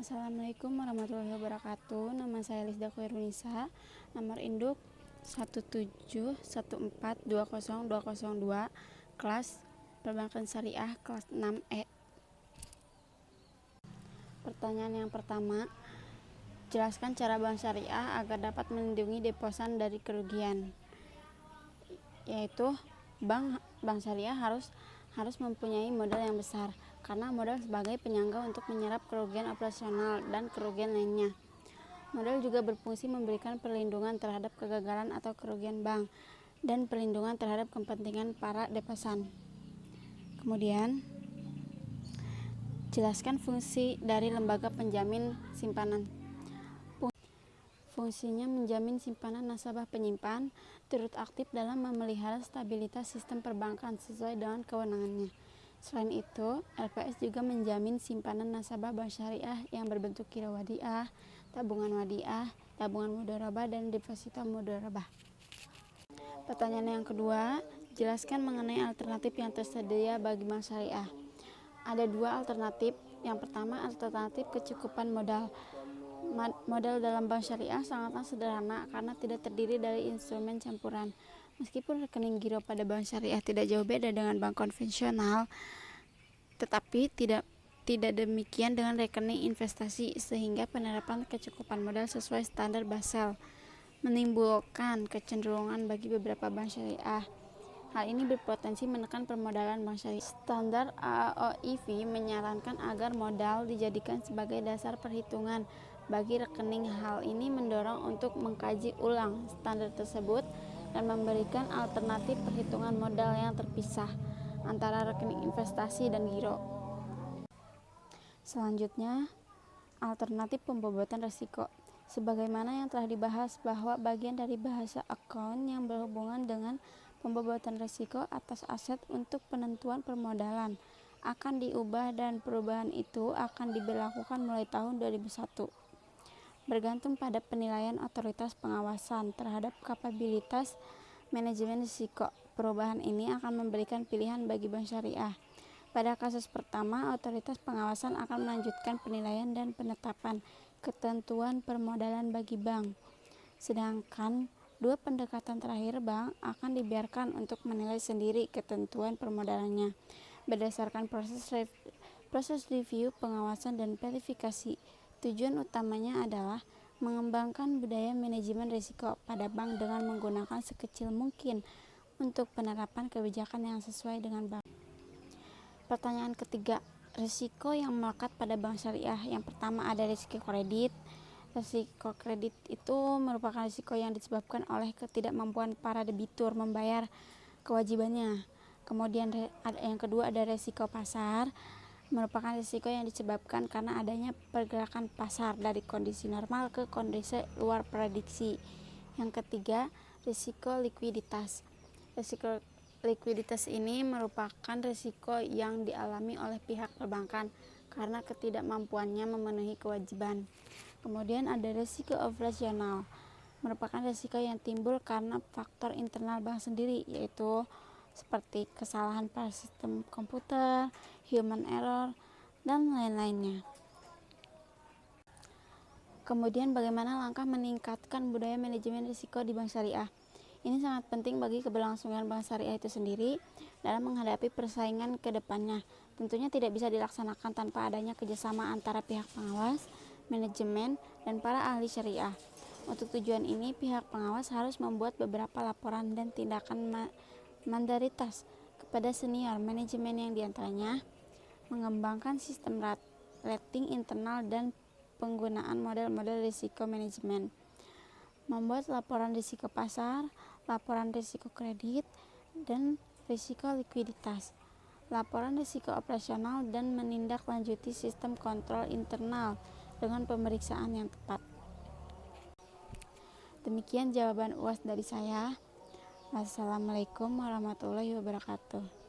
Assalamualaikum warahmatullahi wabarakatuh. Nama saya Lisda Khairunisa. Nomor induk 171420202, kelas Perbankan Syariah kelas 6E. Pertanyaan yang pertama, jelaskan cara bank syariah agar dapat melindungi deposan dari kerugian. Yaitu bank syariah harus mempunyai modal yang besar, karena modal sebagai penyangga untuk menyerap kerugian operasional dan kerugian lainnya. Modal juga berfungsi memberikan perlindungan terhadap kegagalan atau kerugian bank dan perlindungan terhadap kepentingan para deposan. Kemudian, jelaskan fungsi dari lembaga penjamin simpanan. Fungsinya menjamin simpanan nasabah penyimpan, turut aktif dalam memelihara stabilitas sistem perbankan sesuai dengan kewenangannya. Selain itu, LPS juga menjamin simpanan nasabah bank syariah yang berbentuk kira wadiah, tabungan wadiah, tabungan mudharabah, dan deposito mudharabah. Pertanyaan yang kedua, jelaskan mengenai alternatif yang tersedia bagi bank syariah. Ada dua alternatif. Yang pertama, alternatif kecukupan modal. Modal dalam bank syariah sangatlah sederhana karena tidak terdiri dari instrumen campuran. Meskipun rekening giro pada bank syariah tidak jauh beda dengan bank konvensional, tetapi tidak demikian dengan rekening investasi, sehingga penerapan kecukupan modal sesuai standar Basel menimbulkan kecenderungan bagi beberapa bank syariah. Hal ini berpotensi menekan permodalan bank syariah. Standar AOIV menyarankan agar modal dijadikan sebagai dasar perhitungan bagi rekening. Hal ini mendorong untuk mengkaji ulang standar tersebut dan memberikan alternatif perhitungan modal yang terpisah antara rekening investasi dan giro. Selanjutnya, alternatif pembobotan risiko. Sebagaimana yang telah dibahas bahwa bagian dari bahasa account yang berhubungan dengan pembobotan risiko atas aset untuk penentuan permodalan akan diubah, dan perubahan itu akan diberlakukan mulai tahun 2001. Bergantung pada penilaian otoritas pengawasan terhadap kapabilitas manajemen risiko, perubahan ini akan memberikan pilihan bagi bank syariah. Pada kasus pertama, otoritas pengawasan akan melanjutkan penilaian dan penetapan ketentuan permodalan bagi bank. Sedangkan dua pendekatan terakhir, bank akan dibiarkan untuk menilai sendiri ketentuan permodalannya berdasarkan proses review, pengawasan, dan verifikasi. Tujuan utamanya adalah mengembangkan budaya manajemen risiko pada bank dengan menggunakan sekecil mungkin untuk penerapan kebijakan yang sesuai dengan bank. Pertanyaan ketiga, risiko yang melekat pada bank syariah. Yang pertama, ada risiko kredit. Risiko kredit itu merupakan risiko yang disebabkan oleh ketidakmampuan para debitur membayar kewajibannya. Kemudian yang kedua, ada risiko pasar. Merupakan risiko yang disebabkan karena adanya pergerakan pasar dari kondisi normal ke kondisi luar prediksi. Yang ketiga, risiko likuiditas. Risiko likuiditas ini merupakan risiko yang dialami oleh pihak perbankan karena ketidakmampuannya memenuhi kewajiban. Kemudian ada risiko operasional, merupakan risiko yang timbul karena faktor internal bank sendiri, yaitu seperti kesalahan pada sistem komputer, human error, dan lain-lainnya. Kemudian bagaimana langkah meningkatkan budaya manajemen risiko di bank syariah? Ini sangat penting bagi keberlangsungan bank syariah itu sendiri dalam menghadapi persaingan ke depannya. Tentunya tidak bisa dilaksanakan tanpa adanya kerjasama antara pihak pengawas, manajemen, dan para ahli syariah. Untuk tujuan ini, pihak pengawas harus membuat beberapa laporan dan tindakan mandaritas kepada senior manajemen, yang diantaranya mengembangkan sistem rating internal dan penggunaan model-model risiko manajemen, membuat laporan risiko pasar, laporan risiko kredit, dan risiko likuiditas, laporan risiko operasional, dan menindaklanjuti sistem kontrol internal dengan pemeriksaan yang tepat. Demikian jawaban UAS dari saya. Wassalamualaikum warahmatullahi wabarakatuh.